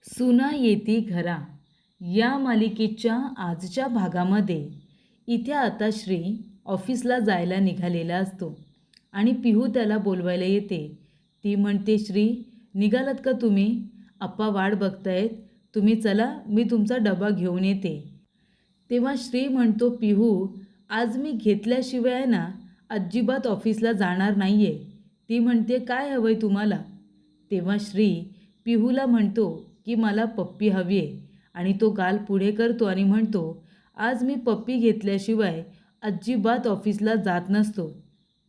सुना येती घरा या मालिकेच्या आजच्या भागामध्ये इथे आता श्री ऑफिसला जायला निघालेला असतो आणि पिहू त्याला बोलवायला येते. ती म्हणते, श्री निघालात का तुम्ही? आप्पा वाट बघतायत, तुम्ही चला, मी तुमचा डबा घेऊन येते. तेव्हा श्री म्हणतो, पिहू आज मी घेतल्याशिवाय ना अजिबात ऑफिसला जाणार नाही आहे. ती म्हणते, काय हवं आहे तुम्हाला? तेव्हा श्री पिहूला म्हणतो की मला पप्पी हवी आहे आणि तो गाल पुढे करतो आणि म्हणतो, आज मी पप्पी घेतल्याशिवाय अजिबात ऑफिसला जात नसतो.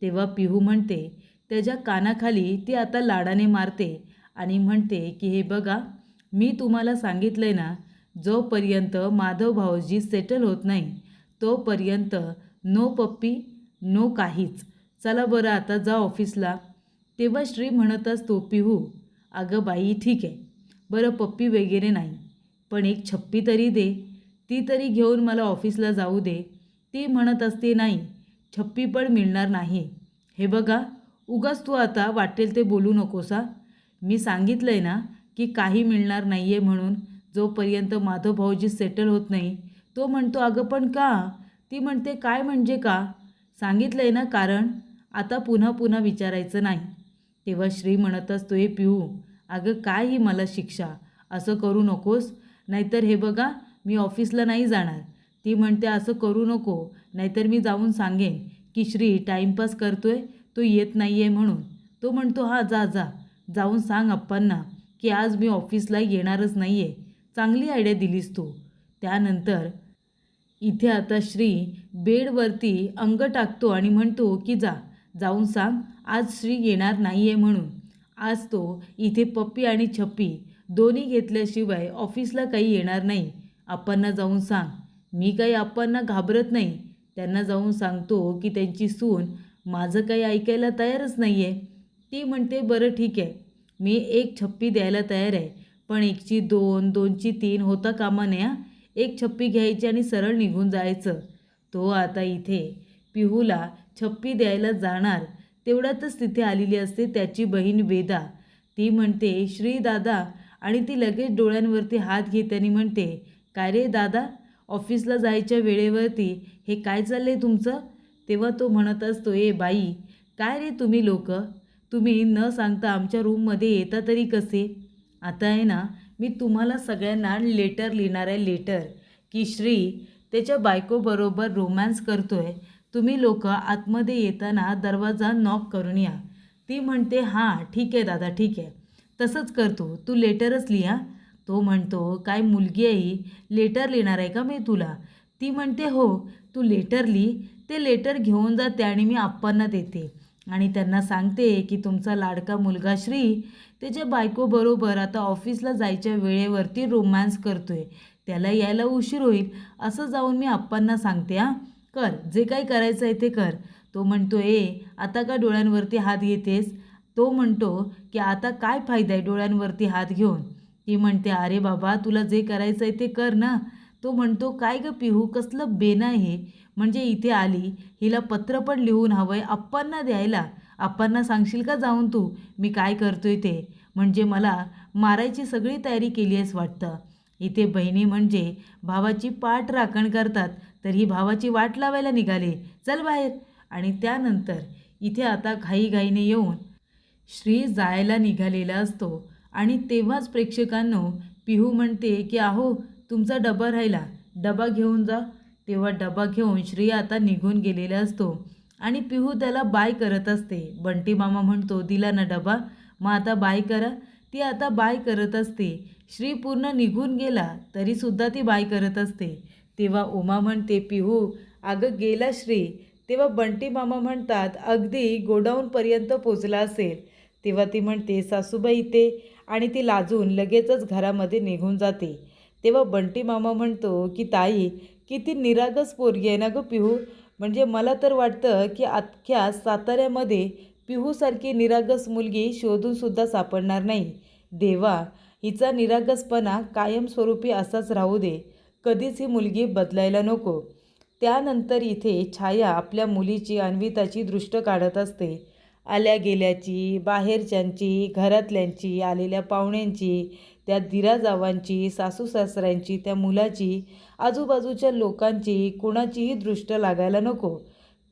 तेव्हा पिहू म्हणते, त्याच्या कानाखाली ती आता लाडाने मारते आणि म्हणते की हे बघा, मी तुम्हाला सांगितलं आहे ना, जोपर्यंत माधव भाऊजी सेटल होत नाही तोपर्यंत नो पप्पी नो काहीच. चला बरं आता जा ऑफिसला. तेव्हा श्री म्हणत असतो, पिहू अगं बाई ठीक आहे, बरं पप्पी वगैरे नाही, पण एक छप्पी तरी दे, ती तरी घेऊन मला ऑफिसला जाऊ दे. ती म्हणत असते, नाही छप्पी पण मिळणार नाही. हे बघा, उगाच तू आता वाटेल ते बोलू नकोसा. मी सांगितलं आहे ना की काही मिळणार नाही आहे म्हणून, जोपर्यंत माधव भाऊजी सेटल होत नाही. तो म्हणतो, अगं पण का? ती म्हणते, काय म्हणजे का? सांगितलं आहे ना कारण, आता पुन्हा पुन्हा विचारायचं नाही. तेव्हा श्री म्हणत असतो, हे पिहू अगं काय ही मला शिक्षा, असं करू नकोस, नाहीतर हे बघा मी ऑफिसला नाही जाणार. ती म्हणते, असं करू नको, नाहीतर मी जाऊन सांगेन की श्री टाईमपास करतोय, तो येत नाही आहे म्हणून. तो म्हणतो, हां जा जा, जाऊन सांग अप्पांना की आज मी ऑफिसला येणारच नाही आहे. चांगली आयडिया दिलीस तू. त्यानंतर इथे आता श्री बेडवरती अंग टाकतो आणि म्हणतो की जाऊन सांग आज श्री येणार नाही आहे म्हणून. आज तो इथे पप्पी आणि छप्पी दोन्ही घेतल्याशिवाय ऑफिसला काही येणार नाही. आप्पांना जाऊन सांग. मी काही आप्पांना घाबरत नाही. त्यांना जाऊन सांगतो की त्यांची सून माझं काही ऐकायला तयारच नाही आहे. ती म्हणते, बरं ठीक आहे, मी एक छप्पी द्यायला तयार आहे, पण एकची दोन, दोनची तीन होता कामा नये. एक छप्पी घ्यायची आणि सरळ निघून जायचं. तो आता इथे पिहूला छप्पी द्यायला जाणार तेवढ्यातच तिथे आलेली असते त्याची बहीण वेदा. ती म्हणते, श्री दादा, आणि ती लगेच डोळ्यांवरती हात घेते आणि म्हणते, काय रे दादा, ऑफिसला जायच्या वेळेवरती हे काय चाललं आहे तुमचं? तेव्हा तो म्हणत असतो, ए बाई, काय रे तुम्ही लोक, तुम्ही न सांगता आमच्या रूममध्ये येता तरी कसे? आता आहे ना, मी तुम्हाला सगळ्यांना लेटर लिहिणार आहे, लेटर, की श्री त्याच्या बायकोबरोबर रोमॅन्स करतोय. तुम्ही लोक आतमध्ये येताना दरवाजा नॉक करून या. ती म्हणते, हां ठीक आहे दादा, ठीक आहे, तसंच करतो, तू लेटरच लिहा. तो म्हणतो, काय मुलगी आहे, लेटर लिहिणार आहे का मी तुला? ती म्हणते, हो तू लेटर लिही. ते लेटर घेऊन जाते आणि मी आप्पांना देते आणि त्यांना सांगते की तुमचा लाडका मुलगा श्री त्याच्या बायकोबरोबर आता ऑफिसला जायच्या वेळेवरती रोमॅन्स करतोय, त्याला यायला उशीर होईल, असं जाऊन मी आप्पांना सांगते. हां कर, जे काही करायचं आहे ते कर. तो म्हणतो, आता का डोळ्यांवरती हात घेतेस? तो म्हणतो की आता काय फायदा आहे डोळ्यांवरती हात घेऊन? ती म्हणते, अरे बाबा तुला जे करायचं आहे ते कर ना. तो म्हणतो, काय गं पिहू, कसलं बेना आहे, म्हणजे इथे आली, हिला पत्र पण लिहून हवं आहे आप्पांना द्यायला. आप्पांना सांगशील का जाऊन तू मी काय करतोय ते? म्हणजे मला मारायची सगळी तयारी केली आहेस वाटतं. इथे बहिणी म्हणजे भावाची पाठ राखण करतात, तर ही भावाची वाट लावायला निघाले, चल बाहेर. आणि त्यानंतर इथे आता घाईघाईने येऊन श्री जायला निघालेला असतो आणि तेव्हाच प्रेक्षकांनो पिहू म्हणते की अहो तुमचा डबा राहिला, डबा घेऊन जा. तेव्हा डबा घेऊन श्री आता निघून गेलेला असतो आणि पिहू त्याला बाय करत असते. बंटी मामा म्हणतो, दिला ना डबा, मग आता बाय करा. ती आता बाय करत असते. श्री पूर्ण निघून गेला तरीसुद्धा ती बाय करत असते. तेव्हा उमा म्हणते, पिहू अगं गेला श्री. तेव्हा बंटी मामा म्हणतात, अगदी गोडाऊनपर्यंत पोचला असेल. तेव्हा ती म्हणते, सासूबाई ते, आणि ती लाजून लगेचच घरामध्ये निघून जाते. तेव्हा बंटी मामा म्हणतो की ताई, किती निरागस पोरगी आहे ना गं पिहू, म्हणजे मला तर वाटतं की अख्ख्या साताऱ्यामध्ये पिहूसारखी निरागस मुलगी शोधूनसुद्धा सापडणार नाही. देवा, हिचा निरागसपणा कायमस्वरूपी असाच राहू दे, कधीच ही मुलगी बदलायला नको. त्यानंतर इथे छाया आपल्या मुलीची अन्विताची दृष्ट काढत असते. आल्या गेल्याची, बाहेरच्यांची, घरातल्यांची, आलेल्या पाहुण्यांची त्या दिराजावांची, सासू सासऱ्यांची, त्या मुलाची, आजूबाजूच्या लोकांची कुणाचीही दृष्ट लागायला नको.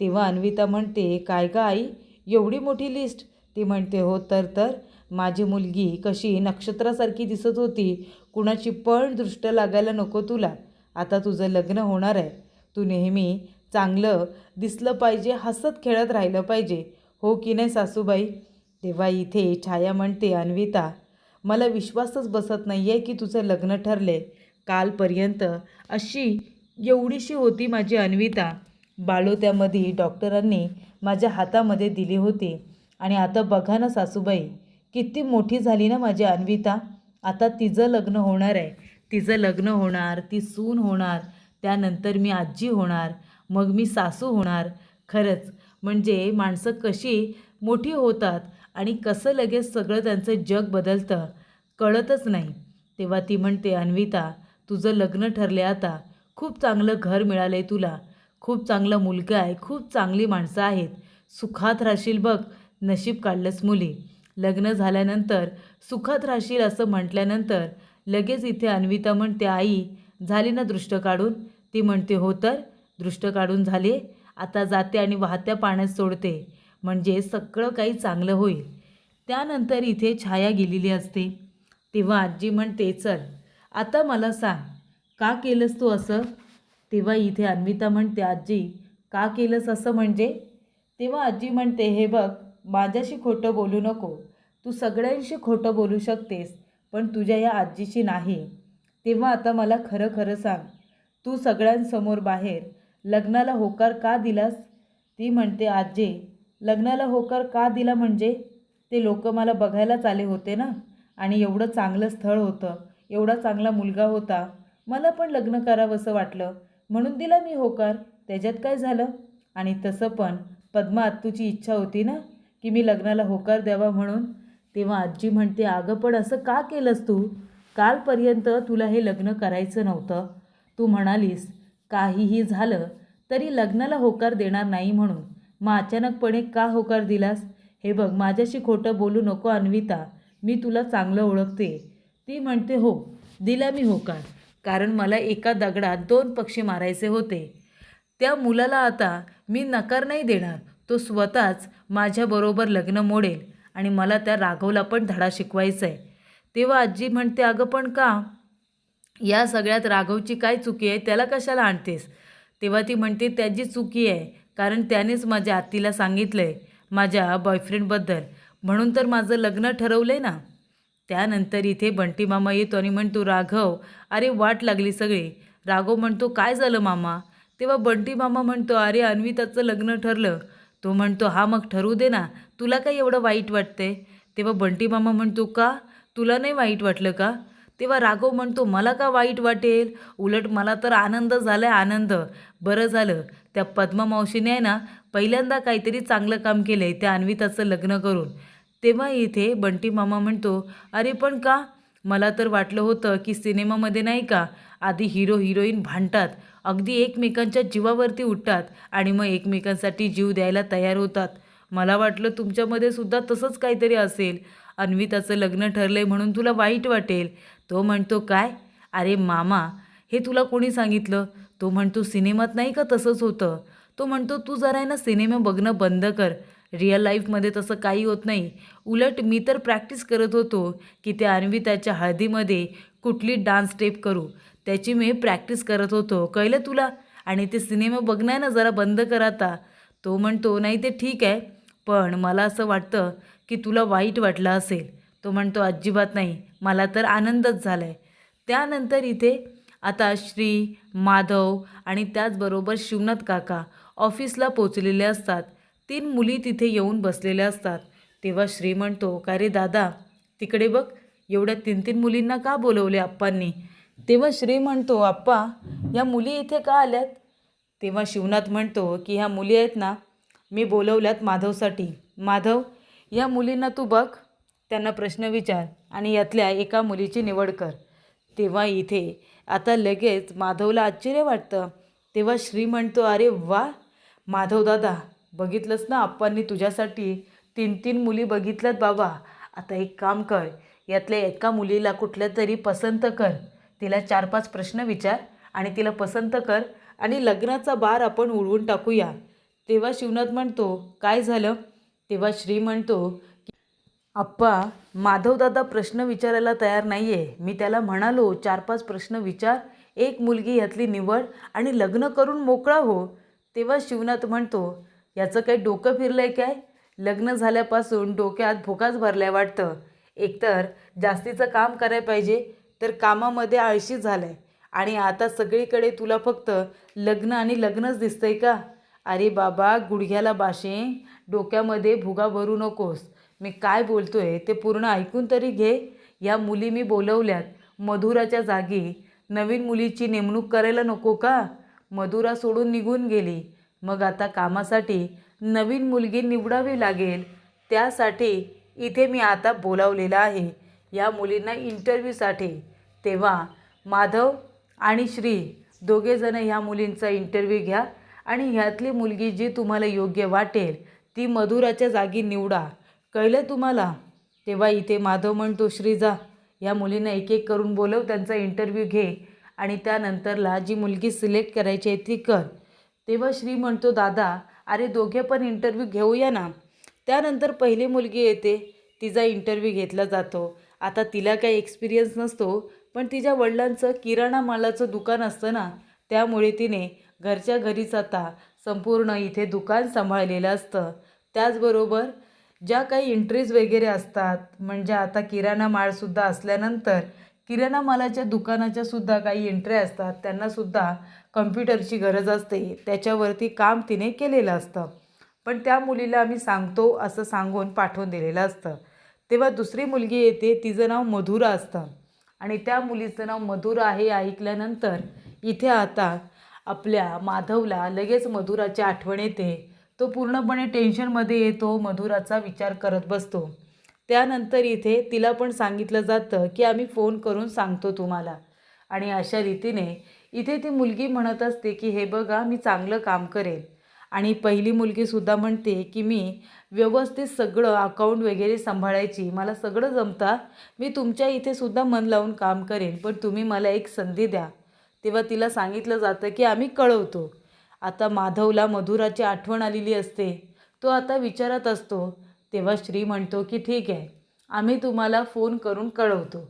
तेव्हा अन्विता म्हणते, काय गं आई, एवढी मोठी लिस्ट? ती म्हणते, हो तर माझी मुलगी कशी नक्षत्रासारखी दिसत होती, कुणाची पण दृष्ट लागायला नको तुला. आता तुझं लग्न होणार आहे, तू नेहमी चांगलं दिसलं पाहिजे, हसत खेळत राहिलं पाहिजे, हो की नाही सासूबाई? तेव्हा इथे छाया म्हणते, अन्विता, मला विश्वासच बसत नाही आहे की तुझं लग्न ठरले. कालपर्यंत अशी एवढीशी होती माझी अन्विता, बाळोत्यामध्ये डॉक्टरांनी माझ्या हातामध्ये दिली होती, आणि आता बघा ना सासूबाई, किती मोठी झाली ना माझी अन्विता. आता तिचं लग्न होणार आहे, तिचं लग्न होणार, ती सून होणार, त्यानंतर मी आजी होणार, मग मी सासू होणार. खरंच म्हणजे माणसं कशी मोठी होतात आणि कसं लगेच सगळं त्यांचं जग बदलतं कळतच नाही. तेव्हा ती म्हणते, अन्विता, तुझं लग्न ठरले, आता खूप चांगलं घर मिळालं आहे तुला, खूप चांगला मुलगा आहे, खूप चांगली माणसं आहेत, सुखात राहशील बघ, नशीब काढलंस मुली. लग्न झाल्यानंतर सुखात राहशील असं म्हटल्यानंतर लगेच इथे अन्विता म्हणते, आई झाली ना दृष्ट काढून? ती म्हणते, हो तर दृष्ट काढून झाली, आता जाते आणि वाहत्या पाण्यात सोडते, म्हणजे सगळं काही चांगलं होईल. त्यानंतर इथे छाया गेलेली असते. तेव्हा आजी म्हणते, चल आता मला सांग, का केलंस तू असं? तेव्हा इथे अन्विता म्हणते, आजी का केलंस असं म्हणजे? तेव्हा आजी म्हणते, हे बघ, माझ्याशी खोटं बोलू नको, तू सगळ्यांशी खोटं बोलू शकतेस, पण तुझ्या या आजीशी नाही. तेव्हा आता मला खरं खरं सांग, तू सगळ्यांसमोर बाहेर लग्नाला होकार का दिलास? ती म्हणते, आजी लग्नाला होकार का दिला म्हणजे? ते लोक मला बघायलाच आले होते ना, आणि एवढं चांगलं स्थळ होतं, एवढा चांगला मुलगा होता, मला पण लग्न करावंसं वाटलं, म्हणून दिला मी होकार, त्याच्यात काय झालं? आणि तसं पण पद्मा आत्तूची इच्छा होती ना की मी लग्नाला होकार द्यावा म्हणून. तेव्हा आजी म्हणते, अगं पण असं का केलंस तू? कालपर्यंत तुला हे लग्न करायचं नव्हतं, तू म्हणालीस काहीही झालं तरी लग्नाला होकार देणार नाही म्हणून, मग अचानकपणे का होकार दिलास? हे बघ, माझ्याशी खोटं बोलू नको अन्विता, मी तुला चांगलं ओळखते. ती म्हणते, हो दिला मी होकार, कारण मला एका दगडात 2 पक्षी मारायचे होते. त्या मुलाला आता मी नकार नाही देणार, तो स्वतःच माझ्याबरोबर लग्न मोडेल, आणि मला त्या राघवला पण धडा शिकवायचा आहे. तेव्हा आजी म्हणते, अगं पण का? या सगळ्यात राघवची काय चुकी आहे, त्याला कशाला आणतेस? तेव्हा ती म्हणते, त्याची चुकी आहे, कारण त्यानेच माझ्या आत्तीला सांगितलं आहे माझ्या बॉयफ्रेंडबद्दल, म्हणून तर माझं लग्न ठरवलं आहे ना. त्यानंतर इथे बंटी मामा येतो आणि म्हणतो, राघव, अरे वाट लागली सगळी. राघव म्हणतो, काय झालं मामा? तेव्हा बंटी मामा म्हणतो, अरे अन्विताचं लग्न ठरलं. तो म्हणतो, हा मग ठरू दे ना, तुला काय एवढं वाईट वाटते? तेव्हा बंटी मामा म्हणतो, का तुला नाही वाईट वाटलं का? तेव्हा राघव म्हणतो, मला का वाईट वाटेल, उलट मला तर आनंद झाला आहे, आनंद. बरं झालं त्या पद्मा मावशीने आहे ना पहिल्यांदा काहीतरी चांगलं काम केलं आहे त्या अन्विताचं लग्न करून. तेव्हा इथे बंटी मामा म्हणतो, अरे पण का? मला तर वाटलं होतं की सिनेमामध्ये नाही का आधी हिरो हिरोईन भांडतात, अगदी एकमेकांच्या जीवावरती उठतात आणि मग एकमेकांसाठी जीव द्यायला तयार होतात. मला वाटलं तुमच्यामध्ये सुद्धा तसंच काहीतरी असेल, अन्विताचं लग्न ठरलंय म्हणून तुला वाईट वाटेल. तो म्हणतो, काय? अरे मामा, हे तुला कोणी सांगितलं? तो म्हणतो, सिनेमात नाही का तसंच होतं? तो म्हणतो, तू जरा आहे ना सिनेमा बघणं बंद कर, रिअल लाईफमध्ये तसं काही होत नाही. उलट मी तर प्रॅक्टिस करत होतो की त्या अन्विताच्या हळदीमध्ये कुठली डान्स स्टेप करू, त्याची मी प्रॅक्टिस करत होतो, कळलं तुला? आणि ते सिनेमा बघणं आहे ना जरा बंद कर आता. तो म्हणतो, नाही ते ठीक आहे, पण मला असं वाटतं की तुला वाईट वाटलं असेल. तो म्हणतो, अजिबात नाही, मला तर आनंदच झाला आहे. त्यानंतर इथे आता श्री, माधव आणि त्याचबरोबर शिवनाथ काका ऑफिसला पोचलेले असतात. 3 मुली तिथे येऊन बसलेल्या असतात. तेव्हा श्री म्हणतो, का रे दादा, तिकडे बघ, एवढ्या 3 मुलींना का बोलवले आप्पांनी? तेव्हा श्री म्हणतो, आप्पा, या मुली इथे का आल्यात? तेव्हा शिवनाथ म्हणतो की ह्या मुली आहेत ना, मी बोलवल्यात माधवसाठी. माधव, या मुलींना तू बघ, त्यांना प्रश्न विचार आणि यातल्या एका मुलीची निवड कर. तेव्हा इथे आता लगेच माधवला आश्चर्य वाटतं. तेव्हा श्री म्हणतो, अरे वा माधव दादा, बघितलंस ना, आप्पांनी तुझ्यासाठी 3 मुली बघितल्यात बाबा. आता एक काम कर, यातल्या एका मुलीला कुठल्या तरी पसंत कर, तिला 4-5 प्रश्न विचार आणि तिला पसंत कर आणि लग्नाचा बार आपण उडवून टाकूया. तेव्हा शिवनाथ म्हणतो, काय झालं? तेव्हा श्री म्हणतो, आप्पा, माधवदादा प्रश्न विचारायला तयार नाही आहे. मी त्याला म्हणालो 4-5 प्रश्न विचार, एक मुलगी यातली निवड आणि लग्न करून मोकळा हो. तेव्हा शिवनाथ म्हणतो, याचं काही डोकं फिरलं आहे काय? लग्न झाल्यापासून डोक्यात भोकाच भरलाय वाटतं. एकतर जास्तीचं काम करायला पाहिजे, तर कामामध्ये आळशी झालं आहे आणि आता सगळीकडे तुला फक्त लग्न आणि लग्नच दिसतंय का? अरे बाबा, गुडघ्याला बाशिंग, डोक्यामध्ये भुगा भरू नकोस. मी काय बोलतोय ते पूर्ण ऐकून तरी घे. या मुली मी बोलवल्यात, मधुराच्या जागी नवीन मुलीची नेमणूक करायला नको का? मधुरा सोडून निघून गेली, मग आता कामासाठी नवीन मुलगी निवडावी लागेल. त्यासाठी इथे मी आता बोलावलेलं आहे या मुलींना इंटरव्ह्यूसाठी. तेव्हा माधव आणि श्री दोघेजणं ह्या मुलींचा इंटरव्ह्यू घ्या आणि ह्यातली मुलगी जी तुम्हाला योग्य वाटेल ती मधुराच्या जागी निवडा. कळलं तुम्हाला? तेव्हा इथे माधव म्हणतो, श्री जा, या मुलींना एक एक करून बोलव, त्यांचा इंटरव्ह्यू घे आणि त्यानंतरला जी मुलगी सिलेक्ट करायची आहे ती कर. तेव्हा श्री म्हणतो, दादा, अरे दोघे पण इंटरव्ह्यू घेऊया ना. त्यानंतर पहिली मुलगी येते, तिचा इंटरव्ह्यू घेतला जातो. आता तिला काही एक्सपिरियन्स नसतो, पण तिच्या वडिलांचं किराणा मालाचं दुकान असतं ना, त्यामुळे तिने घरच्या घरीच आता संपूर्ण इथे दुकान सांभाळलेलं असतं. त्याचबरोबर ज्या काही एंट्रीज वगैरे असतात, म्हणजे आता किराणा मालसुद्धा असल्यानंतर किराणा मालाच्या दुकानाच्यासुद्धा काही एंट्री असतात, त्यांनासुद्धा कम्प्युटरची गरज असते. त्याच्यावरती काम तिने केलेलं असतं, पण त्या मुलीला आम्ही सांगतो असं सांगून पाठवून दिलेलं असतं. तेव्हा दुसरी मुलगी येते, तिचं नाव मधुरा असतं आणि त्या मुलीचं नाव मधुरा आहे ऐकल्यानंतर इथे आता आपल्या माधवला लगेच मधुराची आठवण येते. तो पूर्णपणे टेन्शनमध्ये येतो, मधुराचा विचार करत बसतो. त्यानंतर इथे तिला पण सांगितलं जातं की आम्ही फोन करून सांगतो तुम्हाला. आणि अशा रीतीने इथे ती मुलगी म्हणत असते की हे बघा, मी चांगलं काम करेन. आणि पहिली मुलगीसुद्धा म्हणते की मी व्यवस्थित सगळं अकाउंट वगैरे सांभाळायची, मला सगळं जमतं, मी तुमच्या इथे सुद्धा मन लावून काम करेन, पण तुम्ही मला एक संधी द्या. तेव्हा तिला सांगितलं जातं की आम्ही कळवतो. आता माधवला मधुराची आठवण आलेली असते, तो आता विचारत असतो. तेव्हा श्री म्हणतो की ठीक आहे, आम्ही तुम्हाला फोन करून कळवतो,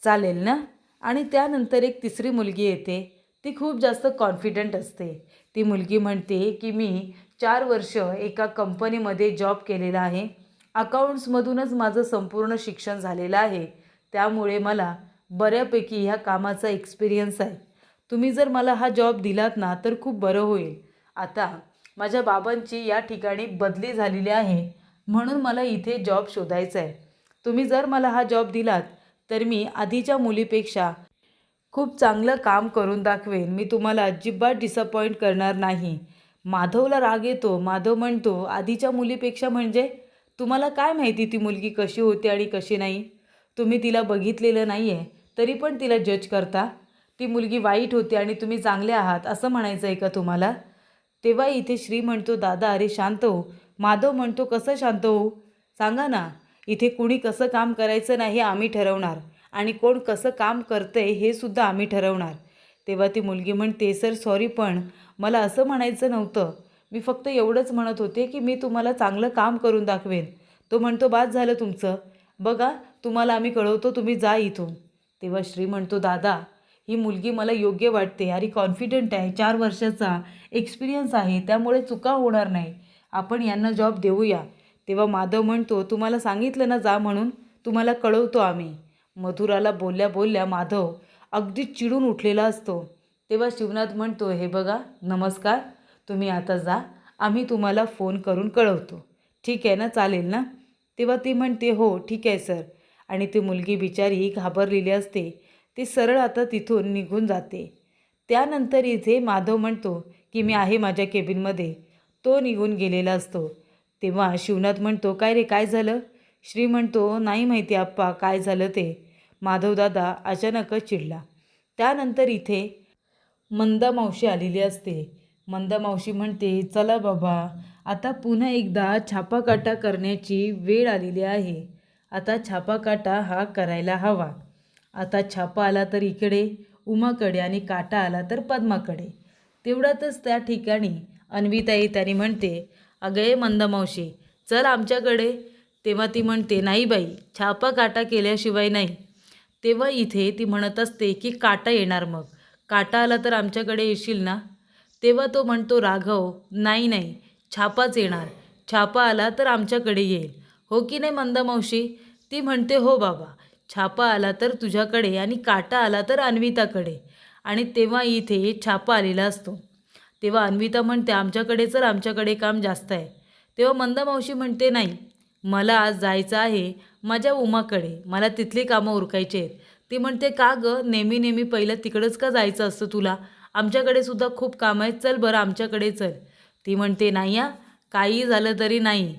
चालेल ना? आणि त्यानंतर एक तिसरी मुलगी येते, ती खूप जास्त कॉन्फिडंट असते. ती मुलगी म्हणते की मी 4 वर्ष एका कंपनीमध्ये जॉब केलेला आहे, अकाउंट्समधूनच माझं संपूर्ण शिक्षण झालेलं आहे, त्यामुळे मला बऱ्यापैकी ह्या कामाचा एक्सपिरियन्स आहे. तुम्ही जर मला हा जॉब दिलात ना तर खूप बरं होईल. आता माझ्या बाबांची या ठिकाणी बदली झालेली आहे, म्हणून मला इथे जॉब शोधायचा आहे. तुम्ही जर मला हा जॉब दिलात तर मी आधीच्या मुलीपेक्षा खूप चांगलं काम करून दाखवेन, मी तुम्हाला अजिबात डिसअपॉइंट करणार नाही. माधवला राग येतो. माधव म्हणतो, आधीच्या मुलीपेक्षा म्हणजे तुम्हाला काय माहिती ती मुलगी कशी होती आणि कशी नाही? तुम्ही तिला बघितलेलं नाही आहे, तरी पण तिला जज करता. ती मुलगी वाईट होती आणि तुम्ही चांगले आहात असं म्हणायचं आहे का तुम्हाला? तेव्हा इथे श्री म्हणतो, दादा अरे शांत हो. माधव म्हणतो, कसं शांत हो? सांगा ना. इथे कुणी कसं काम करायचं नाही हे आम्ही ठरवणार आणि कोण कसं काम करतंय हे सुद्धा आम्ही ठरवणार. तेव्हा ती मुलगी म्हणते, सर सॉरी, पण मला असं म्हणायचं नव्हतं, मी फक्त एवढंच म्हणत होते की मी तुम्हाला चांगलं काम करून दाखवेन. तो म्हणतो, बाद झालं तुमचं, बघा तुम्हाला आम्ही कळवतो, तुम्ही जा इथून. तेव्हा श्री म्हणतो, दादा ही मुलगी मला योग्य वाटते आणि कॉन्फिडंट आहे, 4 वर्षाचा एक्सपिरियन्स आहे, त्यामुळे चुका होणार नाही, आपण यांना जॉब देऊया. तेव्हा माधव म्हणतो, तुम्हाला सांगितलं ना जा म्हणून, तुम्हाला कळवतो आम्ही. मधुराला बोलल्या बोलल्या माधव अगदी चिडून उठलेला असतो. तेव्हा शिवनाथ म्हणतो, हे बघा नमस्कार, तुम्ही आता जा, आम्ही तुम्हाला फोन करून कळवतो, ठीक आहे ना, चालेल ना? तेव्हा ती म्हणते, हो ठीक आहे सर. आणि ती मुलगी बिचारी घाबरलेली असते, ती सरळ आता तिथून निघून जाते. त्यानंतर इथे माधव म्हणतो की मी आहे माझ्या केबिनमध्ये, तो निघून गेलेला असतो. तेव्हा शिवनाथ म्हणतो, काय रे काय झालं? श्री म्हणतो, नाही माहिती आप्पा काय झालं ते. माधवदादा अचानकच चिडला. त्यानंतर इथे मंदा मावशी आलेली असते. मंदा मावशी म्हणते, चला बाबा, आता पुन्हा एकदा छापाकाटा करण्याची वेळ आलेली आहे. आता छापा काटा हा करायला हवा. आता छापा आला तर इकडे उमाकडे आणि काटा आला तर पद्माकडे. तेवढ्यातच त्या ठिकाणी अन्विता येतानी म्हणते, अगं ये मंदा मावशी, चल आमच्याकडे. तेव्हा ती म्हणते, नाही बाई, छापा काटा केल्याशिवाय नाही. तेव्हा इथे ती म्हणत असते की काटा येणार, मग काटा आला तर आमच्याकडे येशील ना. तेव्हा तो म्हणतो, राघव, नाही नाही, छापाच येणार. छापा आला तर आमच्याकडे येईल, हो की नाही मंदा मावशी. ती म्हणते, हो बाबा, छापा आला तर तुझ्याकडे आणि काटा आला तर अन्विताकडे. आणि तेव्हा इथे छापा आलेला असतो. तेव्हा अन्विता म्हणते, आमच्याकडे चल, आमच्याकडे काम जास्त आहे. तेव्हा मंदा मावशी म्हणते, नाही, मला आज जायचं आहे माझ्या उमाकडे, मला तिथली कामं उरकायची आहेत. ती म्हणते, का गं, नेहमी नेहमी पहिलं तिकडंच का जायचं असतं तुला? आमच्याकडे सुद्धा खूप काम आहेत, चल बरं आमच्याकडे चल. ती म्हणते, नाही या, काही झालं तरी नाही.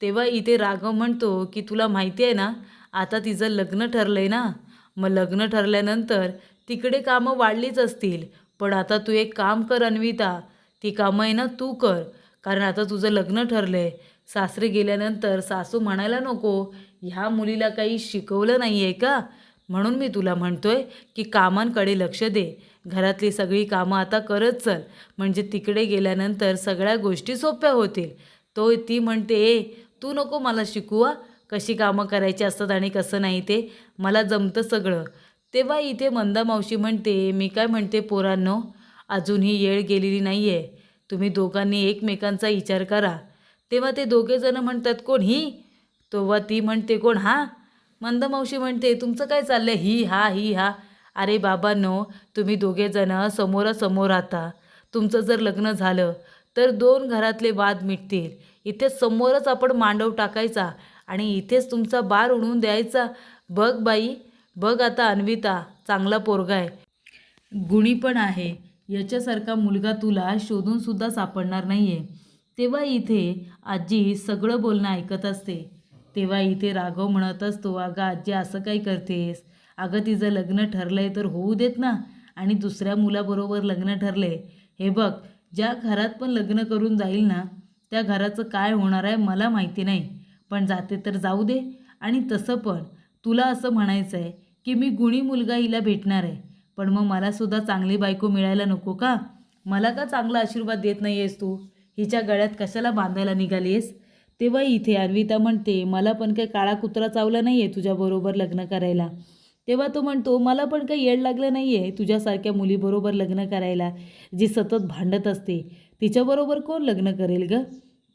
तेव्हा इथे राघव म्हणतो की तुला माहिती आहे ना, आता तिचं लग्न ठरलं आहे ना, मग लग्न ठरल्यानंतर तिकडे कामं वाढलीच असतील. पण आता तू एक काम कर अन्विता, ती कामं आहे ना तू कर, कारण आता तुझं लग्न ठरलं आहे. सासरे गेल्यानंतर सासू म्हणायला नको, ह्या मुलीला काही शिकवलं नाही आहे का. म्हणून मी तुला म्हणतोय की कामांकडे लक्ष दे, घरातली सगळी कामं आता करत चल, म्हणजे तिकडे गेल्यानंतर सगळ्या गोष्टी सोप्या होतील. ती म्हणते, तू नको मला शिकवा कशी कामं करायची असतात आणि कसं नाही, ते मला जमतं सगळं. तेव्हा इथे मंदा मावशी म्हणते, मी काय म्हणते पोरांनो, अजूनही येळ गेलेली नाही आहे, तुम्ही दोघांनी एकमेकांचा विचार करा. तेव्हा ते दोघेजणं म्हणतात, कोण ही? तेव्हा ती म्हणते, कोण हा? मंदा मावशी म्हणते, तुमचं काय चाललं आहे, ही हा ही हा. अरे बाबांनो, तुम्ही दोघेजणं समोरासमोर राहता, तुमचं जर लग्न झालं तर दोन घरातले वाद मिटतील. इथे समोरच आपण मांडव टाकायचा आणि इथेच तुमचा बार उडवून द्यायचा. बघ बाई, बघ आता अन्विता, चांगला पोरगा आहे, गुणी पण आहे, याच्यासारखा मुलगा तुला शोधूनसुद्धा सापडणार नाही आहे. तेव्हा इथे आजी सगळं बोलणं ऐकत असते. तेव्हा इथे राघव म्हणत असतो, अगं आजी, असं काय करतेस? अगं तिचं लग्न ठरलं आहे तर होऊ देत ना, आणि दुसऱ्या मुलाबरोबर लग्न ठरले, हे बघ, ज्या घरात पण लग्न करून जाईल ना, त्या घराचं काय होणार आहे मला माहिती नाही, पण जाते तर जाऊ दे. आणि तसं पण तुला असं म्हणायचं आहे की मी गुणी मुलगा हिला भेटणार आहे, पण मग मलासुद्धा चांगली बायको मिळायला नको का? मला का चांगला आशीर्वाद देत नाही आहेस तू? हिच्या गळ्यात कशाला बांधायला निघाली आहेस? तेव्हा इथे अन्विता म्हणते, मला पण काही काळा कुत्रा चावला नाही आहे तुझ्याबरोबर लग्न करायला. तेव्हा तो म्हणतो, मला पण काही येड लागलं नाही आहे तुझ्यासारख्या मुलीबरोबर लग्न करायला, जी सतत भांडत असते, तिच्याबरोबर कोण लग्न करेल गं?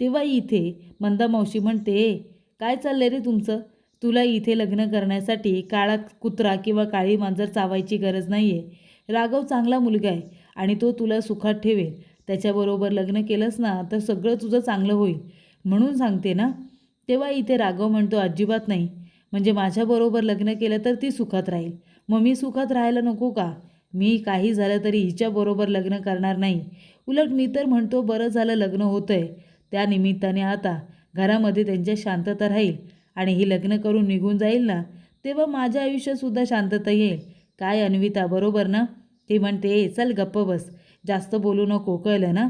तेव्हा इथे मंदा मावशी म्हणते, काय चाललं रे तुमचं? तुला इथे लग्न करण्यासाठी काळा कुत्रा किंवा काळी मांजर चावायची गरज नाही आहे. राघव चांगला मुलगा आहे आणि तो तुला सुखात ठेवेल. त्याच्याबरोबर लग्न केलंस ना तर सगळं तुझं चांगलं होईल, म्हणून सांगते ना. तेव्हा इथे राघव म्हणतो, अजिबात नाही, म्हणजे माझ्याबरोबर लग्न केलं तर ती सुखात राहील, मग मी सुखात राहायला नको का? मी काही झालं तरी हिच्याबरोबर लग्न करणार नाही. उलट मी तर म्हणतो, बरं झालं लग्न होतं आहे, त्या निमित्ताने आता घरामध्ये त्यांच्या शांतता राहील आणि ही लग्न करून निघून जाईल ना, तेव्हा माझ्या आयुष्यातसुद्धा शांतता येईल. काय अन्विता, बरोबर ना? ती म्हणते, चल गप्प बस, जास्त बोलू नको, कळलं ना?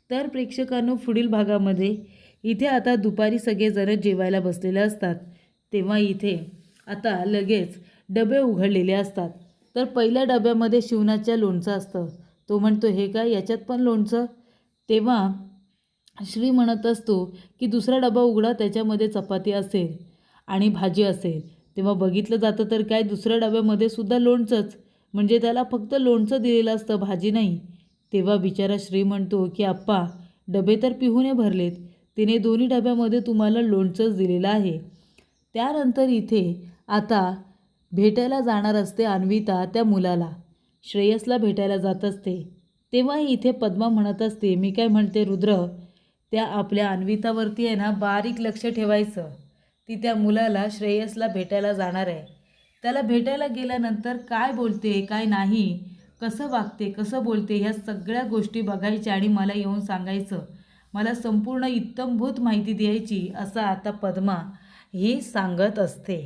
तर प्रेक्षकांनो, पुढील भागामध्ये इथे आता दुपारी सगळेजण जेवायला बसलेले असतात. तेव्हा इथे आता लगेच डबे उघडलेले असतात. तर पहिल्या डब्यामध्ये शिवनाच्या लोणचं असतं. तो म्हणतो, हे काय, याच्यात पण लोणचं? तेव्हा श्री म्हणत असतो की दुसरा डबा उघडा, त्याच्यामध्ये चपाती असेल आणि भाजी असेल. तेव्हा बघितलं जातं तर काय, दुसऱ्या डब्यामध्ये सुद्धा लोणचंच, म्हणजे त्याला फक्त लोणचं दिलेलं असतं, भाजी नाही. तेव्हा बिचारा श्री म्हणतो की आप्पा, डबे तर पिहूने भरलेत, तिने दोन्ही डब्यामध्ये तुम्हाला लोणचंच दिलेलं आहे. त्यानंतर इथे आता भेटायला जाणार असते अन्विता त्या मुलाला, श्रेयसला भेटायला जात असते. तेव्हा इथे पद्मा म्हणत असते, मी काय म्हणते रुद्र, त्या आपल्या अन्वितावरती आहे ना बारीक लक्ष ठेवायचं. ती त्या मुलाला, श्रेयसला भेटायला जाणार आहे. त्याला भेटायला गेल्यानंतर काय बोलते, काय नाही, कसं वागते, कसं बोलते, ह्या सगळ्या गोष्टी बघायच्या आणि मला येऊन सांगायचं, मला संपूर्ण इत्थंभूत माहिती द्यायची, असं आता पद्मा ही सांगत असते.